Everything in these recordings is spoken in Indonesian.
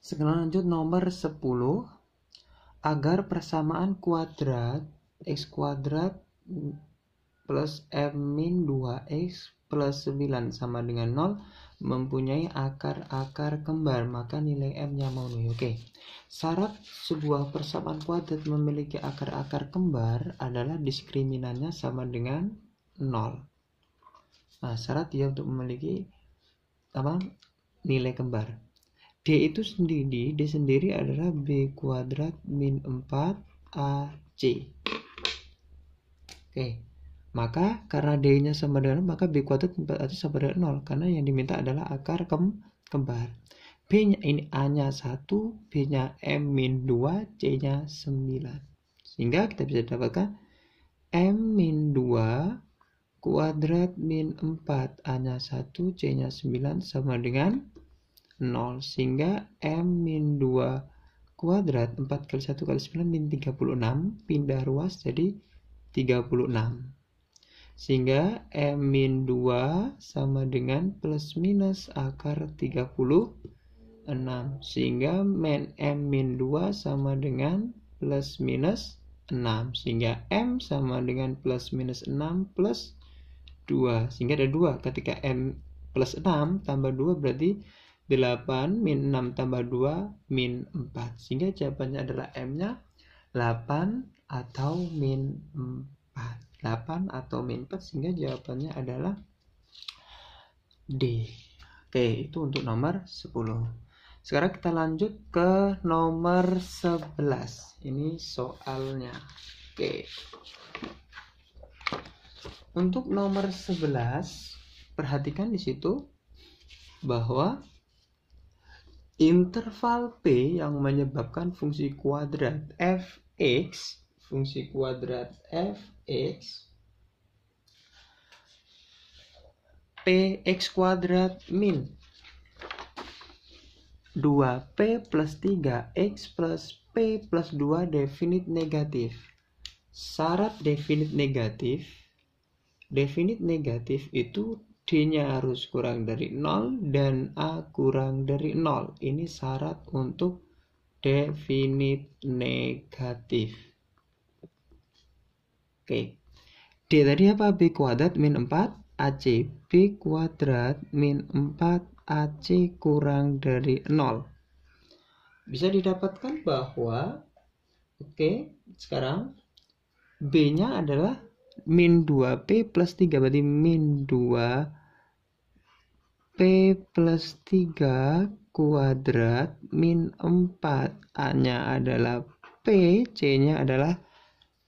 Sekarang lanjut nomor 10. Agar persamaan kuadrat x kuadrat plus m-2 x plus 9 sama dengan 0 mempunyai akar-akar kembar, maka nilai m-nya memenuhi. Oke. Syarat sebuah persamaan kuadrat memiliki akar-akar kembar adalah diskriminannya sama dengan 0. Nah, syarat dia untuk memiliki nilai kembar. D sendiri adalah B kuadrat min 4AC. Oke. Maka karena D-nya sama dengan 0, maka B kuadrat 4AC sama dengan 0. Karena yang diminta adalah akar kembar. B-nya ini A-nya 1, B-nya M min 2, C-nya 9. Sehingga kita bisa dapatkan M min 2 kuadrat min 4, A-nya 1, C-nya 9 sama dengan 0, sehingga M min 2 kuadrat 4 kali 1 kali 9 min 36, pindah ruas jadi 36, sehingga M min 2 sama dengan plus minus akar 36, sehingga M min 2 sama dengan plus minus 6, sehingga M sama dengan plus minus 6 plus 2, sehingga ada 2. Ketika M plus 6 tambah 2 berarti 8 min 6 tambah 2 min 4, sehingga jawabannya adalah M-nya 8 atau min 4. 8 atau min 4, sehingga jawabannya adalah D. Oke, itu untuk nomor 10. Sekarang kita lanjut ke nomor 11. Ini soalnya. Oke. Untuk nomor 11, perhatikan di situ bahwa interval P yang menyebabkan fungsi kuadrat fx, px kuadrat min 2p plus 3x plus p plus 2 definit negatif. Syarat definit negatif itu D-nya harus kurang dari 0 dan A kurang dari 0. Ini syarat untuk definit negatif. Oke. D tadi apa? B kuadrat min 4 AC. B kuadrat min 4 AC kurang dari 0. Bisa didapatkan bahwa sekarang B-nya adalah min 2P plus 3, berarti min 2P plus 3 kuadrat min 4, A-nya adalah P, C-nya adalah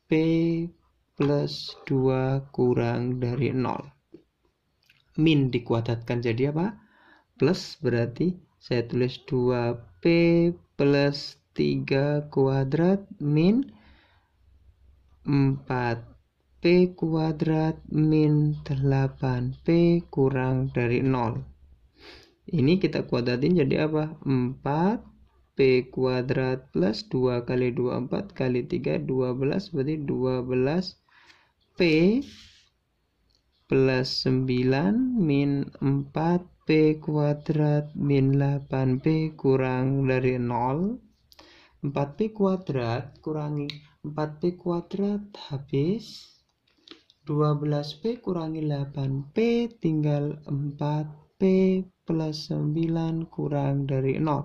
P plus 2 kurang dari 0. Min dikuadratkan jadi apa? Plus, berarti saya tulis 2P plus 3 kuadrat min 4P kuadrat min 8P kurang dari 0. Ini kita kuadratin jadi apa? 4P kuadrat plus 2 kali 2, 4 kali 3, 12, berarti 12P plus 9 min 4P kuadrat min 8P kurang dari 0. 4P kuadrat kurangi 4P kuadrat habis, 12P kurangi 8P tinggal 4P plus 9 kurang dari 0.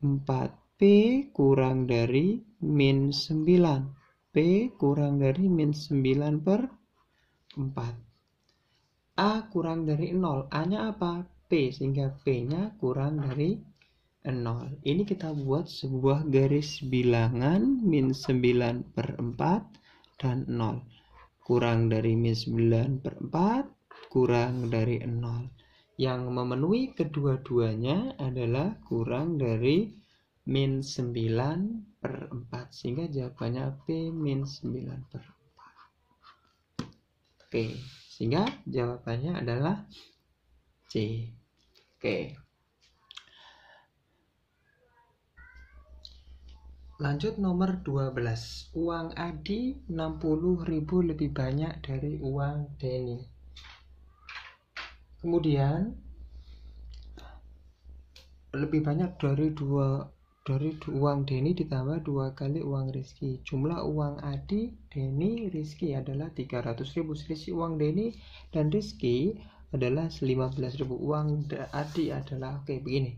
4P kurang dari min 9. P kurang dari min 9 per 4. A kurang dari 0. A-nya apa? P, sehingga P-nya kurang dari 0. Ini kita buat sebuah garis bilangan min 9 per 4 dan 0. Kurang dari min 9 per 4 kurang dari 0. Yang memenuhi kedua-duanya adalah kurang dari min 9 per 4. Sehingga jawabannya P min 9 per 4. Oke, sehingga jawabannya adalah C. Oke. Lanjut nomor 12. Uang Adi 60.000 lebih banyak dari uang Denny. Kemudian lebih banyak dari uang Denny ditambah 2 kali uang Rizky. Jumlah uang Adi, Denny, Rizky adalah 300.000. Selisih uang Denny dan Rizky adalah 15.000. Uang Adi adalah, oke, begini.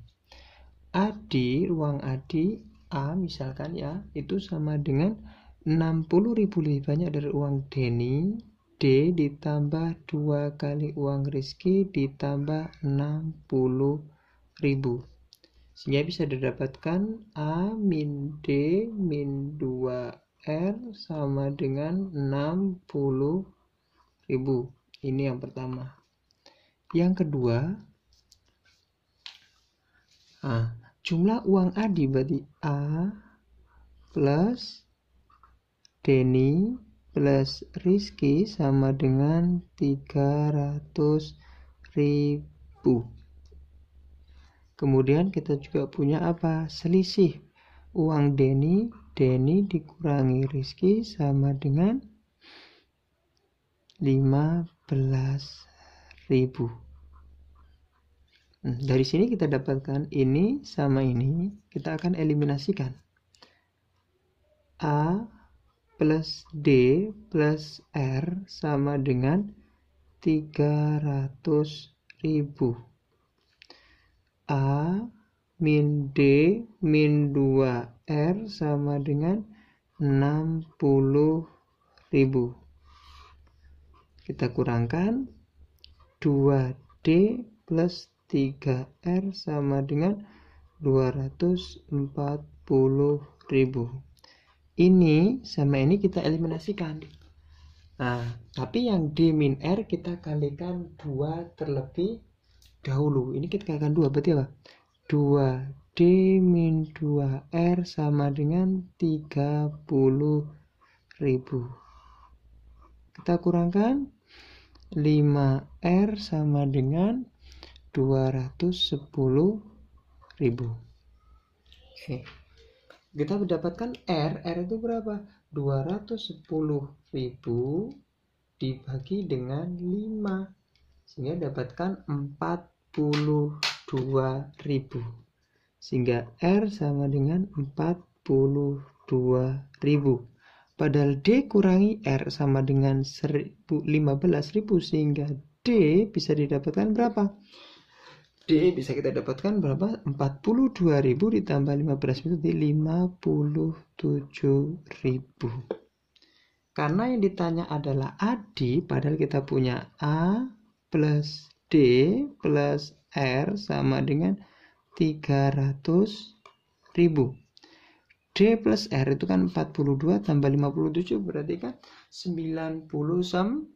Uang Adi A misalkan ya, itu sama dengan 60.000 lebih banyak dari uang Denny. D ditambah 2 kali uang Rizky ditambah 60.000. Sehingga bisa didapatkan A min D min 2R sama dengan 60.000. Ini yang pertama. Yang kedua, jumlah uang Adi berarti A plus Denny plus Rizky sama dengan 300.000. Kemudian kita juga punya apa? Selisih uang Denny dikurangi Rizky sama dengan 15.000. Dari sini kita dapatkan ini sama ini, kita akan eliminasikan. A plus D plus R sama dengan 300.000. A min D min 2R sama dengan 60.000. Kita kurangkan 2D plus 3R sama dengan 240.000. Ini sama ini kita eliminasikan. Tapi yang D min R kita kalikan 2 terlebih dahulu. Ini kita kalikan 2, berarti apa? 2D min 2R sama dengan 30.000. Kita kurangkan 5R sama dengan 210.000. Kita mendapatkan R itu berapa? 210.000 dibagi dengan 5. Sehingga dapatkan 42.000. Sehingga R sama dengan 42.000. Padahal D kurangi R sama dengan 15.000, sehingga D bisa didapatkan berapa? D bisa kita dapatkan berapa? 42.000 ditambah 15.000 jadi 57.000. Karena yang ditanya adalah Adi, padahal kita punya A plus D plus R sama dengan 300.000. D plus R itu kan 42 tambah 57 berarti kan 99.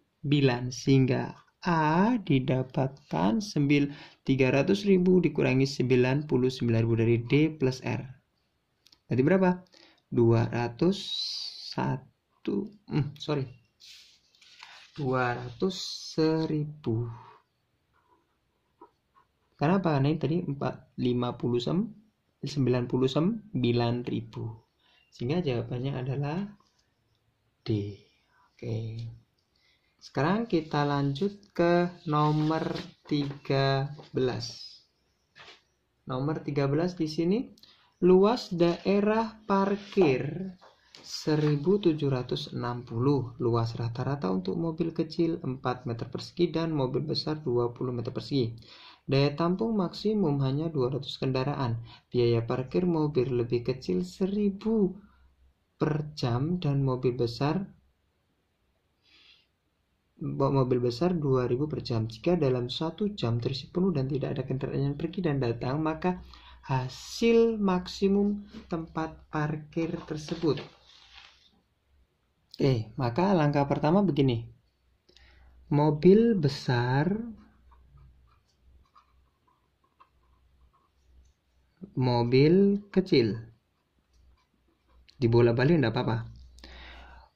Sehingga A didapatkan 300.000 dikurangi 99.000 dari D plus R. Berarti berapa? 200.000. Kenapa? Karena ini tadi 99.000. Sehingga jawabannya adalah D. Oke. Sekarang kita lanjut ke nomor 13. Nomor 13 di sini, luas daerah parkir 1760. Luas rata-rata untuk mobil kecil 4 meter persegi dan mobil besar 20 meter persegi. Daya tampung maksimum hanya 200 kendaraan. Biaya parkir mobil lebih kecil 1.000 per jam dan mobil besar 2.000 per jam. Jika dalam 1 jam terisi penuh dan tidak ada kendaraan yang pergi dan datang, maka hasil maksimum tempat parkir tersebut. Maka langkah pertama begini. Mobil besar, mobil kecil. Dibola-balik enggak apa-apa.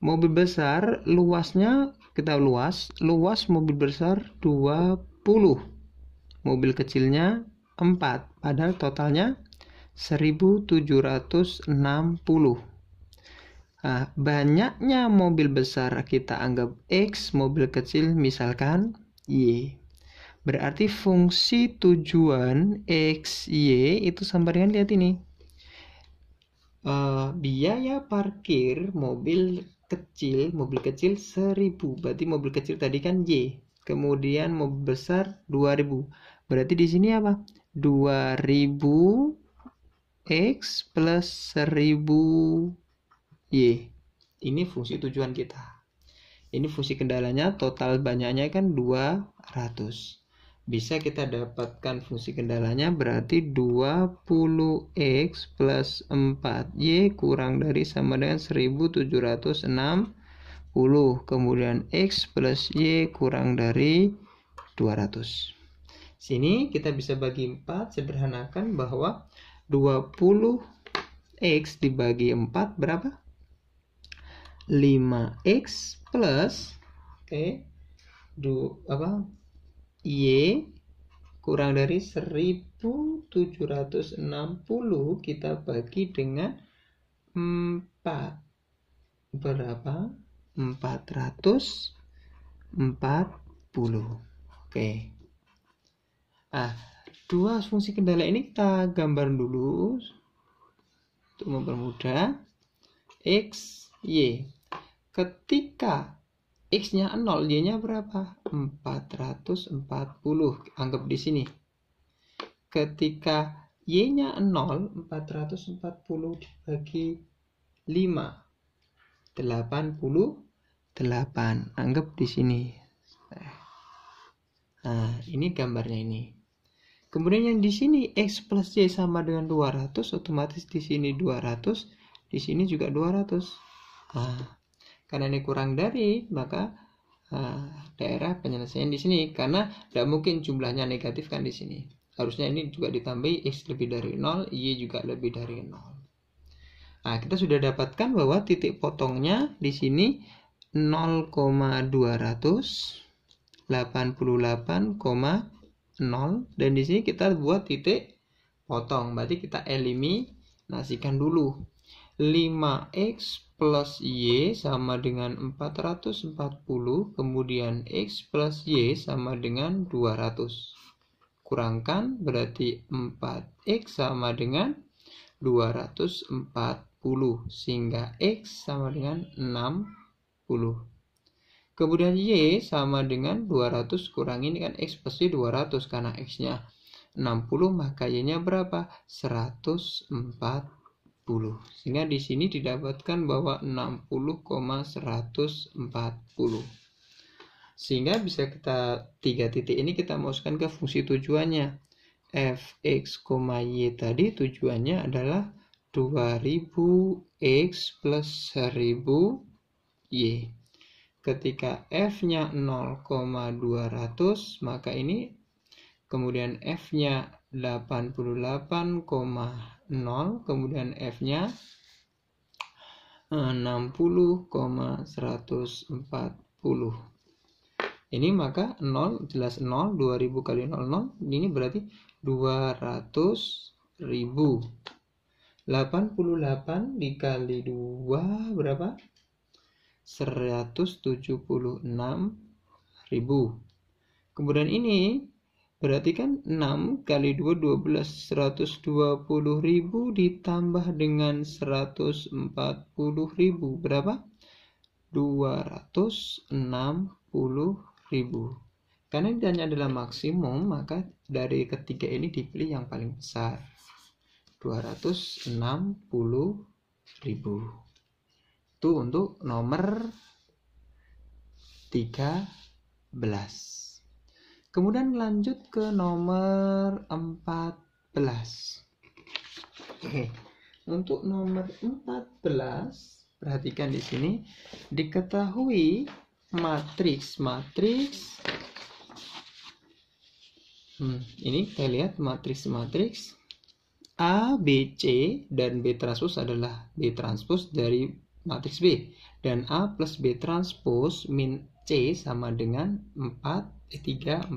Mobil besar luasnya kita luas mobil besar 20. Mobil kecilnya 4. Padahal totalnya 1760. Banyaknya mobil besar kita anggap X, mobil kecil misalkan Y. Berarti fungsi tujuan X, Y itu sama dengan, lihat ini. Biaya parkir mobil kecil 1.000. Berarti mobil kecil tadi kan Y. Kemudian mobil besar 2.000. Berarti di sini apa? 2.000 X plus 1.000 Y. Ini fungsi tujuan kita. Ini fungsi kendalanya, total banyaknya kan 200. Bisa kita dapatkan fungsi kendalanya, berarti 20x plus 4y kurang dari sama dengan 1760. Kemudian x plus y kurang dari 200. Sini kita bisa bagi 4, sederhanakan bahwa 20x dibagi 4 berapa? 5x plus y kurang dari 1760 kita bagi dengan 4 berapa? 440. Dua fungsi kendala ini kita gambar dulu untuk mempermudah. X, Y. Ketika X-nya 0, Y-nya berapa? 440. Anggap di sini. Ketika Y-nya 0, 440 dibagi 5. 88. Anggap di sini. Nah, ini gambarnya ini. Kemudian yang di sini X plus Y sama dengan 200, otomatis di sini 200, di sini juga 200. Karena ini kurang dari, maka daerah penyelesaian di sini, karena tidak mungkin jumlahnya negatif kan di sini. Harusnya ini juga ditambahi X lebih dari 0, Y juga lebih dari 0. Kita sudah dapatkan bahwa titik potongnya di sini 0,288,0, dan di sini kita buat titik potong. Berarti kita eliminasikan dulu. 5x plus y sama dengan 440, kemudian x plus y sama dengan 200. Kurangkan, berarti 4x sama dengan 240, sehingga x sama dengan 60. Kemudian y sama dengan 200, kurangi ini kan x plus y 200, karena x-nya 60, maka y-nya berapa? 140. Sehingga di sini didapatkan bahwa 60,140. Sehingga bisa kita, 3 titik ini kita masukkan ke fungsi tujuannya. Fx, y tadi tujuannya adalah 2000x plus 1000 y. Ketika f-nya 0,200, maka ini kemudian f-nya 88,0, kemudian f-nya 60,140. Ini maka 0 jelas 0, 2000 kali 0, ini berarti 200.000. 88 dikali 2 berapa? 176.000. Kemudian ini berarti kan 6 kali 2 12, 120.000 ditambah dengan 140.000 berapa? 260.000. Karena ini hanya adalah maksimum, maka dari ketiga ini dipilih yang paling besar, 260.000. Itu untuk nomor 13. Kemudian lanjut ke nomor 14. Untuk nomor 14, perhatikan di sini, diketahui matriks ini kita lihat matriks A, B, C dan B transpose adalah B transpose dari matriks B, dan A plus B transpose min C sama dengan 3, 4,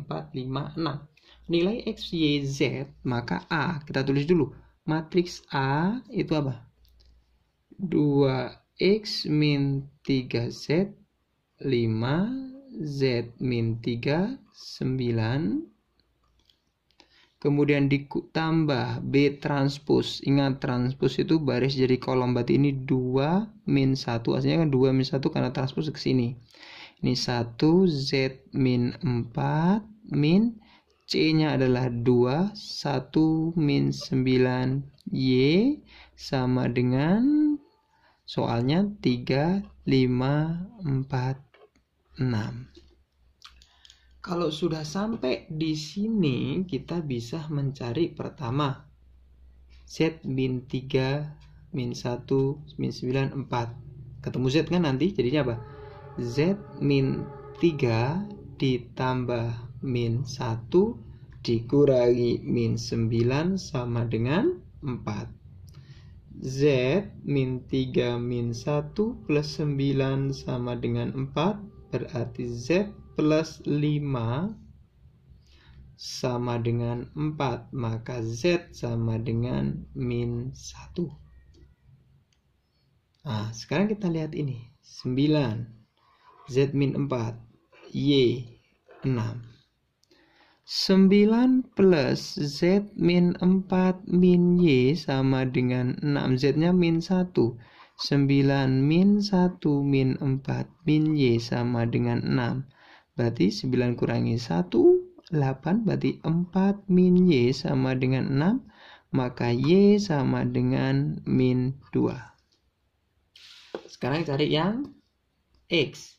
5, 6. Nilai X, Y, Z, maka A kita tulis dulu. Matriks A itu apa? 2X min 3Z 5, Z min 3 9, kemudian ditambah B transpose. Ingat, transpose itu baris jadi kolom, berarti ini 2 min 1, aslinya kan 2 min 1 karena transpose ke sini. Ini 1 Z min 4 min C-nya adalah 2, 1 min 9 Y sama dengan soalnya 3, 5, 4, 6. Kalau sudah sampai di sini, kita bisa mencari pertama Z min 3, min 1, min 9, 4. Ketemu Z kan nanti, jadinya apa? Z min 3 ditambah min 1 dikurangi min 9 sama dengan 4. Z min 3 min 1 plus 9 sama dengan 4, berarti Z plus 5 sama dengan 4, maka Z sama dengan min 1. Nah, sekarang kita lihat ini. 9 Z min 4 Y 6. 9 plus Z min 4 min Y sama dengan 6. Z-nya min 1. 9 min 1 min 4 min Y sama dengan 6. Berarti 9 kurangi 1, 8. Berarti 4 min Y sama dengan 6. Maka Y sama dengan min 2. Sekarang cari yang X.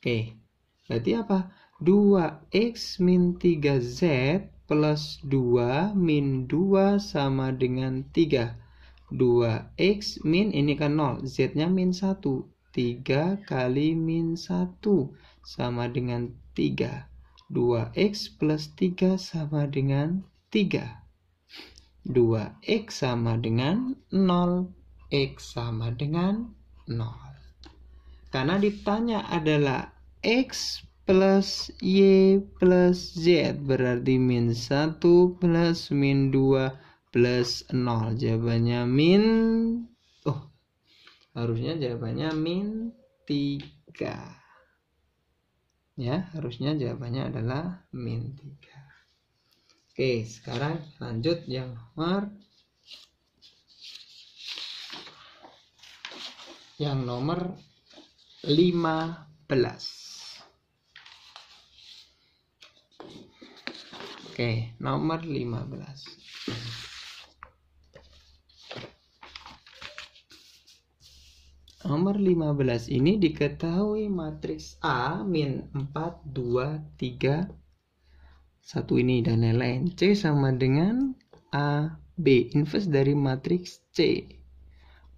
Oke, berarti apa? 2X min 3Z plus 2 min 2 sama dengan 3. 2X min, ini kan 0, Z-nya min 1. 3 kali min 1 sama dengan 3. 2X plus 3 sama dengan 3. 2X sama dengan 0. X sama dengan 0. Karena ditanya adalah X plus Y plus Z, berarti min 1 plus min 2 plus 0. Jawabannya min, harusnya jawabannya min 3. Ya, harusnya jawabannya adalah min 3. Oke, sekarang lanjut yang nomor 15. Oke, nomor 15. Nomor 15 ini diketahui matriks A min 4, 2, 3, 1 ini dan lain-lain. C sama dengan A, B. Inverse dari matriks C.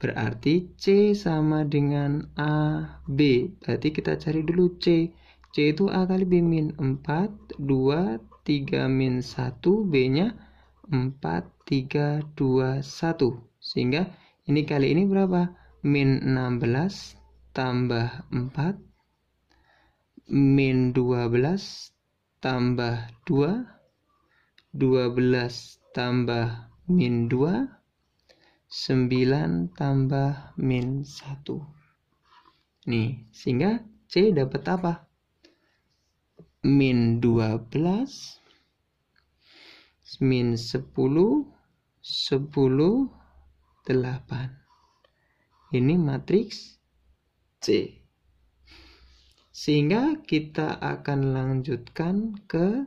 Berarti C sama dengan A, B. Berarti kita cari dulu C. C itu A kali B min 4, 2, 3 min 1. B-nya 4, 3, 2, 1. Sehingga ini kali ini berapa? Min 16 tambah 4. Min 12 tambah 2. 12 tambah min 2. 9 tambah min 1. Nih, sehingga C dapat apa? Min 12, min 10, 10, 8. Ini matriks C. Sehingga kita akan lanjutkan ke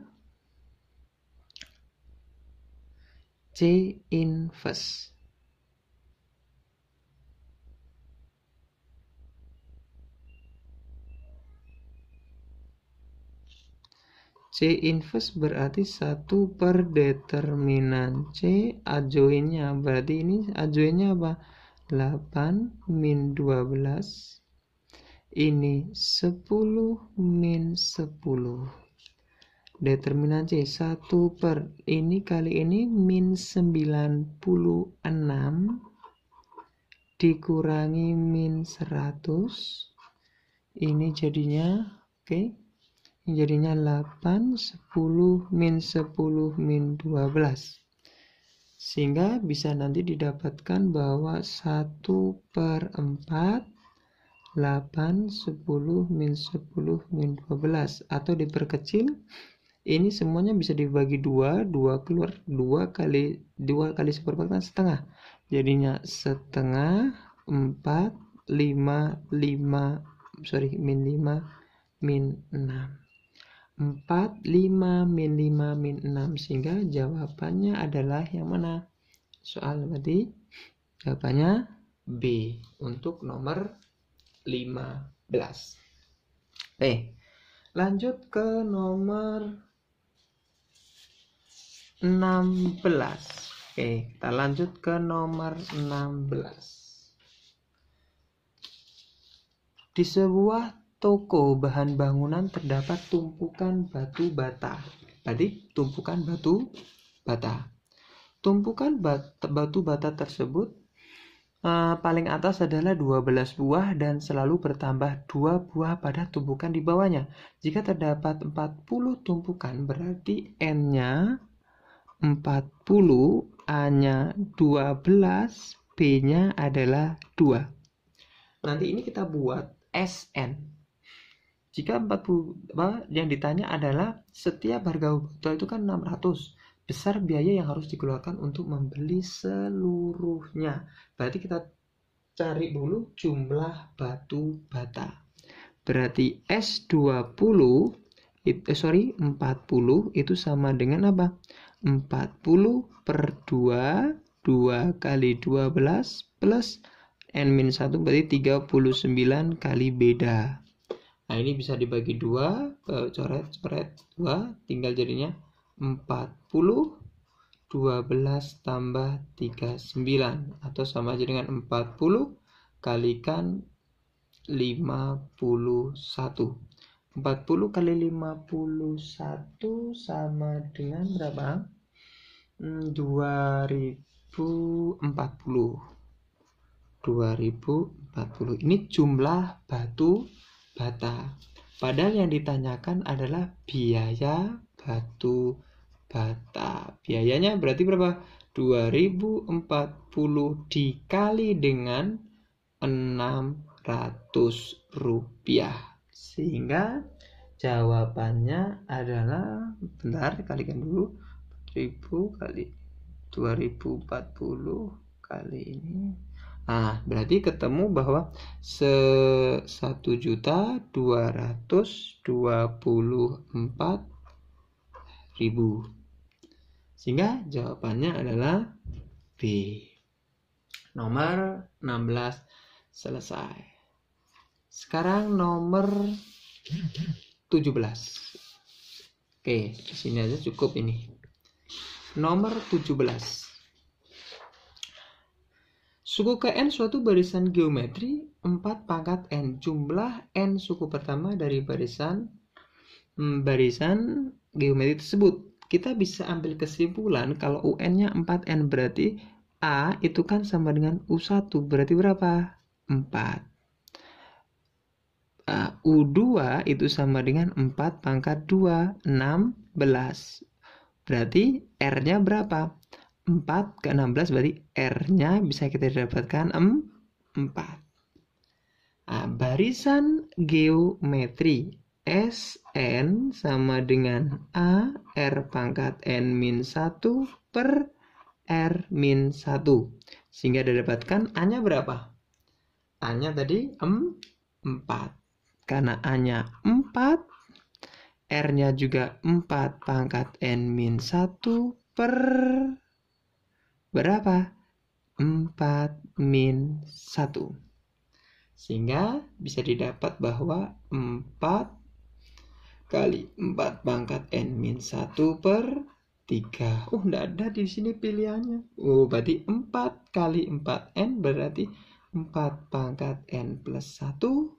C inverse. C inverse berarti 1 per determinan C adjoinnya. Berarti ini adjoinnya apa? 8 min 12. Ini 10 min 10. Determinan C 1 per, ini kali ini min 96 dikurangi min 100. Ini jadinya, oke. Jadinya 8, 10, min 10, min 12. Sehingga bisa nanti didapatkan bahwa 1 per 4, 8, 10, min 10, min 12. Atau diperkecil, ini semuanya bisa dibagi 2 keluar 2 kali 1/4 kan setengah. Jadinya setengah 4 5 min 5 min 6. 4, 5, min 5, min 6. Sehingga jawabannya adalah yang mana? Soal berarti jawabannya B untuk nomor 15. Lanjut ke nomor 16. Kita lanjut ke nomor 16. Di sebuah toko bahan bangunan terdapat tumpukan batu bata. Tadi tumpukan batu bata. Tumpukan batu bata tersebut paling atas adalah 12 buah dan selalu bertambah 2 buah pada tumpukan di bawahnya. Jika terdapat 40 tumpukan, berarti N-nya 40, A-nya 12, B-nya adalah 2. Nanti ini kita buat SN. Jika 40 yang ditanya adalah setiap harga batu itu kan 600. Besar biaya yang harus dikeluarkan untuk membeli seluruhnya. Berarti kita cari dulu jumlah batu bata. Berarti S20 40 itu sama dengan apa? 40 per 2 kali 12 plus N-1 berarti 39 kali beda. Nah, ini bisa dibagi 2, coret 2, tinggal jadinya 40 12 tambah 39 atau sama aja dengan 40 kalikan 51. 40 kali 51 sama dengan berapa? 2040. Ini jumlah batu bata. Padahal yang ditanyakan adalah biaya batu bata. Biayanya berarti berapa? 2040 dikali dengan 600 rupiah. Sehingga jawabannya adalah, bentar kalikan dulu, 1000 kali 2040 kali ini. Nah, berarti ketemu bahwa 1.224.000. Sehingga jawabannya adalah B. Nomor 16 selesai. Sekarang nomor 17. Di sini aja cukup ini. Nomor 17. Suku ke N suatu barisan geometri 4 pangkat N. Jumlah N suku pertama dari barisan geometri tersebut. Kita bisa ambil kesimpulan kalau UN-nya 4N berarti A itu kan sama dengan U1 berarti berapa? 4. U2 itu sama dengan 4 pangkat 2, 16. Berarti R-nya berapa? 4 ke 16 berarti R-nya bisa kita dapatkan 4. Barisan geometri SN sama dengan A R pangkat N-1 per R-1. Sehingga didapatkan A-nya berapa? A-nya tadi 4. Karena A-nya 4, R-nya juga 4 pangkat N-1 per berapa? 4-1. Sehingga bisa didapat bahwa 4 kali 4 pangkat N-1 per 3. Enggak ada di sini pilihannya. Berarti 4 kali 4N berarti 4 pangkat N plus 1.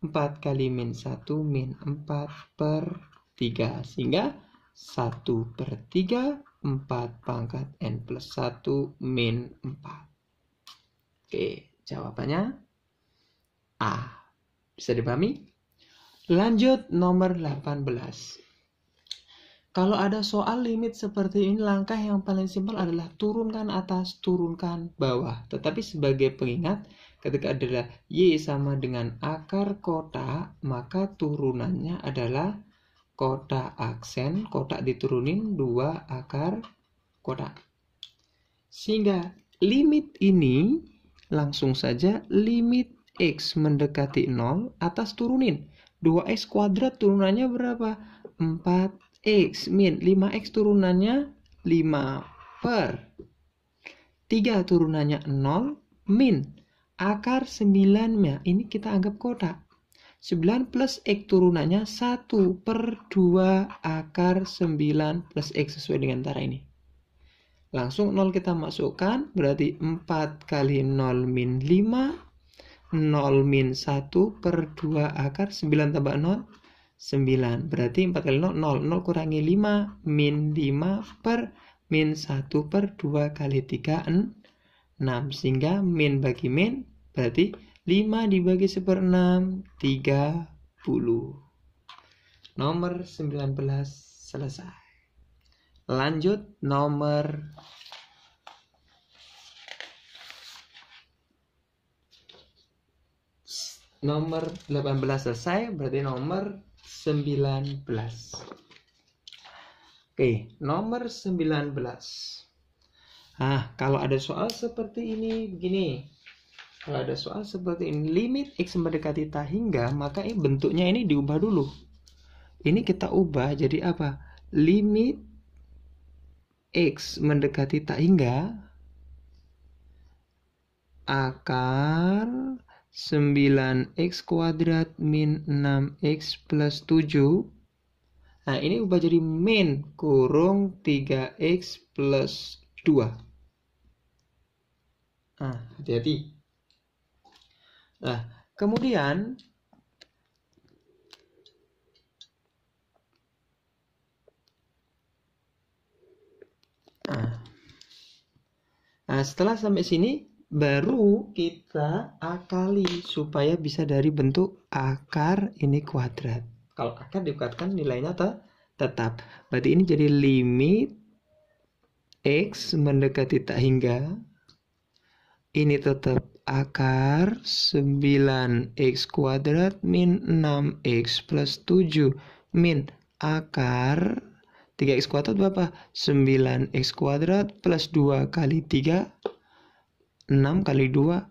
4 kali min 1 min 4 per 3. Sehingga 1 per 3, 4 pangkat N plus 1 min 4. Jawabannya A. Bisa dipahami? Lanjut nomor 18. Kalau ada soal limit seperti ini, langkah yang paling simpel adalah turunkan atas, turunkan bawah. Tetapi sebagai pengingat, ketika adalah Y sama dengan akar kotak, maka turunannya adalah kotak aksen, kotak diturunin 2 akar kotak. Sehingga limit ini langsung saja limit X mendekati 0 atas turunin. 2X kuadrat turunannya berapa? 4X min 5X turunannya 5 per 3 turunannya 0 min akar 9-nya. Ini kita anggap kotak. 9 plus X turunannya 1 per 2 akar 9 plus X sesuai dengan cara ini. Langsung 0 kita masukkan, berarti 4 kali 0 min 5. 0 min 1 per 2 akar 9 tambah 0 9. Berarti 4 kali 0 0. 0 kurangi 5 min 5 per min 1 per 2 kali 3 6. Sehingga min bagi min berarti 5 dibagi 1/6 30. Nomor 19 selesai. Lanjut nomor 18 selesai, berarti nomor 19. Oke, nomor 19. Kalau ada soal seperti ini, begini. Kalau ada soal seperti ini, limit X mendekati tak hingga, maka bentuknya ini diubah dulu. Ini kita ubah jadi apa? Limit X mendekati tak hingga akar 9X kuadrat min 6X plus 7. Nah, ini ubah jadi min kurung 3X plus 2. Hati-hati. Nah, kemudian setelah sampai sini baru kita akali supaya bisa dari bentuk akar ini kuadrat. Kalau akar dikuatkan nilainya tetap. Berarti ini jadi limit X mendekati tak hingga. Ini tetap akar 9X kuadrat min 6X plus 7 min akar 3X kuadrat berapa? 9X kuadrat plus 2 kali 3 6 kali 2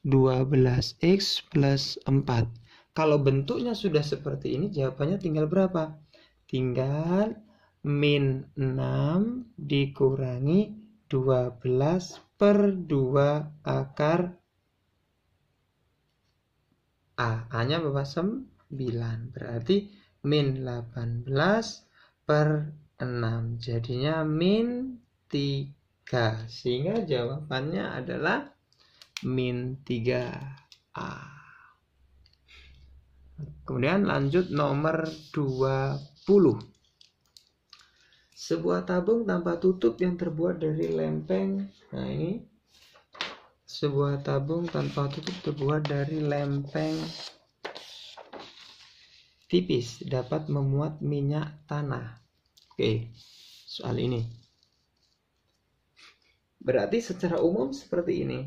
12X plus 4. Kalau bentuknya sudah seperti ini, jawabannya tinggal berapa? Tinggal min 6 dikurangi 12 per 2 akar A. A-nya berapa? 9. Berarti min 18 per 6. Jadinya min 3. Sehingga jawabannya adalah min 3A. Kemudian lanjut nomor 20. Sebuah tabung tanpa tutup yang terbuat dari lempeng. Nah, ini sebuah tabung tanpa tutup terbuat dari lempeng tipis dapat memuat minyak tanah. Oke, soal ini. Berarti secara umum seperti ini.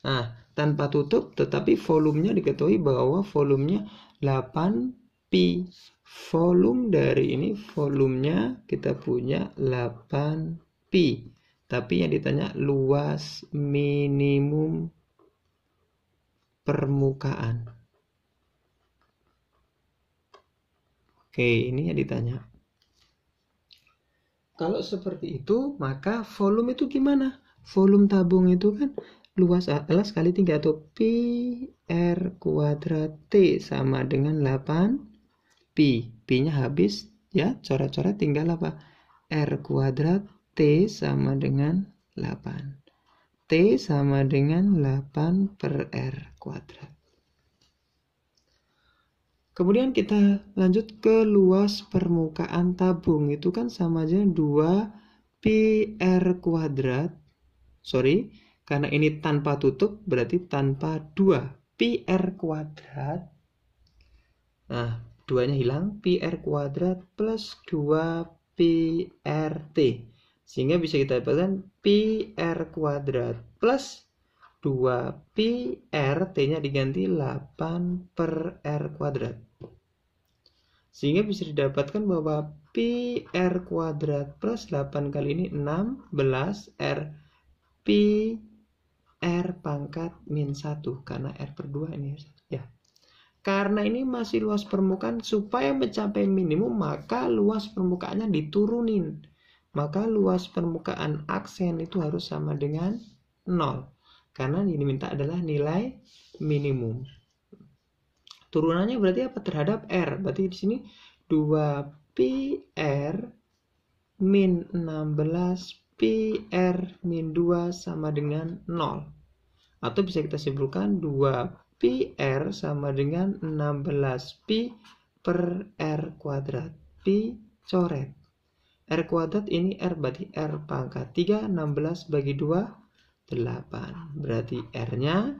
Nah, tanpa tutup tetapi volumenya diketahui bahwa volumenya 8pi. Volume dari ini, volumenya kita punya 8pi. Tapi yang ditanya luas minimum permukaan. Oke, ini yang ditanya. Kalau seperti itu, maka volume itu gimana? Volume tabung itu kan luas adalah sekali tinggi atau pi r kuadrat T sama dengan 8pi. Pi-nya habis, ya, coret-coret tinggal apa? R kuadrat T sama dengan 8. T sama dengan 8 per R kuadrat. Kemudian kita lanjut ke luas permukaan tabung. Itu kan sama aja 2 pi R kuadrat. Sorry, karena ini tanpa tutup berarti tanpa 2 pi R kuadrat. Nah, 2-nya hilang, pi R kuadrat plus 2 pi R T. Sehingga bisa kita dapatkan pi R kuadrat plus 2 pi R, T-nya diganti 8 per R kuadrat. Sehingga bisa didapatkan bahwa pi R kuadrat plus 8 kali ini 16 R pi R pangkat min 1, karena R per 2 ini ya. Karena ini masih luas permukaan, supaya mencapai minimum maka luas permukaannya diturunin. Maka luas permukaan aksen itu harus sama dengan 0. Karena yang diminta adalah nilai minimum. Turunannya berarti apa? Terhadap R. Berarti di sini 2 pi R min 16 pi R min 2 sama dengan 0. Atau bisa kita simpulkan 2 pi R sama dengan 16 pi per R kuadrat. Pi coret. R kuadrat ini R, berarti R pangkat 3, 16 bagi 2, 8. Berarti R-nya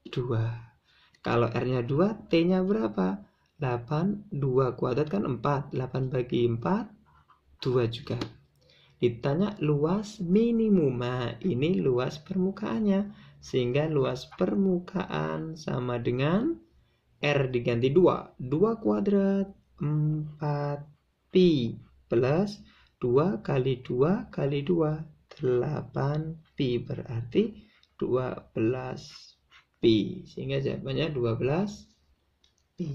2. Kalau R-nya 2, T-nya berapa? 8, 2 kuadrat kan 4. 8 bagi 4, 2 juga. Ditanya luas minimum. Nah, ini luas permukaannya. Sehingga luas permukaan sama dengan R diganti 2. 2 kuadrat 4 pi plus 2 kali 2 kali 2. 8 pi berarti 12 pi, sehingga jawabannya 12 pi.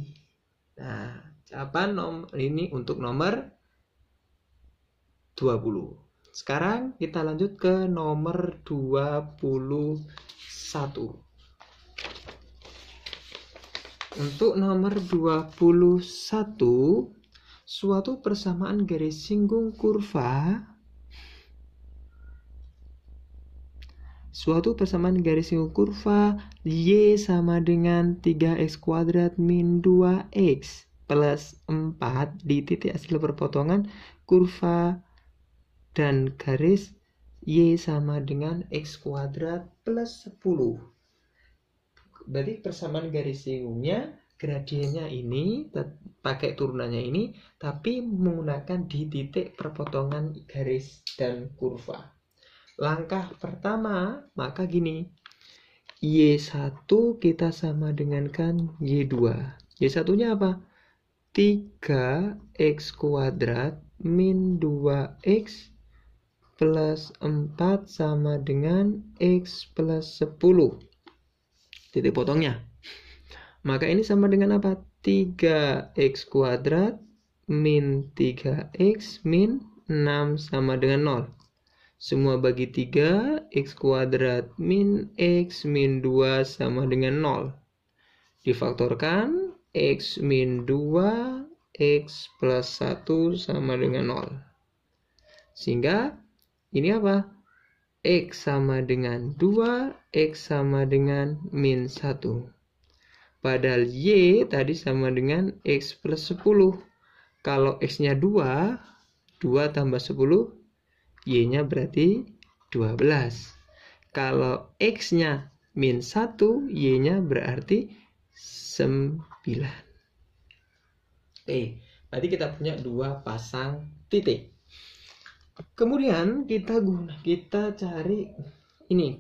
Nah, jawaban ini untuk nomor 20. Sekarang kita lanjut ke nomor 21. Untuk nomor 21, suatu persamaan garis singgung kurva. Suatu persamaan garis singgung kurva Y sama dengan 3x kuadrat min 2x plus 4 di titik hasil perpotongan kurva dan garis Y sama dengan x kuadrat plus 10. Berarti persamaan garis singgungnya, gradiennya ini pakai turunannya ini, tapi menggunakan di titik perpotongan garis dan kurva. Langkah pertama, maka gini, Y1 kita sama dengankan Y2. Y1-nya apa? 3x kuadrat min 2x plus 4 sama dengan x plus 10. Titik potongnya. Maka ini sama dengan apa? 3x kuadrat min 3x min 6 sama dengan 0. Semua bagi 3, x kuadrat min x min 2 sama dengan 0. Difaktorkan, x min 2, x plus 1 sama dengan 0. Sehingga, ini apa? X sama dengan 2, x sama dengan min 1. Padahal Y tadi sama dengan x plus 10. Kalau x-nya 2, 2 tambah 10, Y-nya berarti 12. Kalau X-nya min 1, Y-nya berarti 9. Berarti kita punya 2 pasang titik. Kemudian kita cari ini.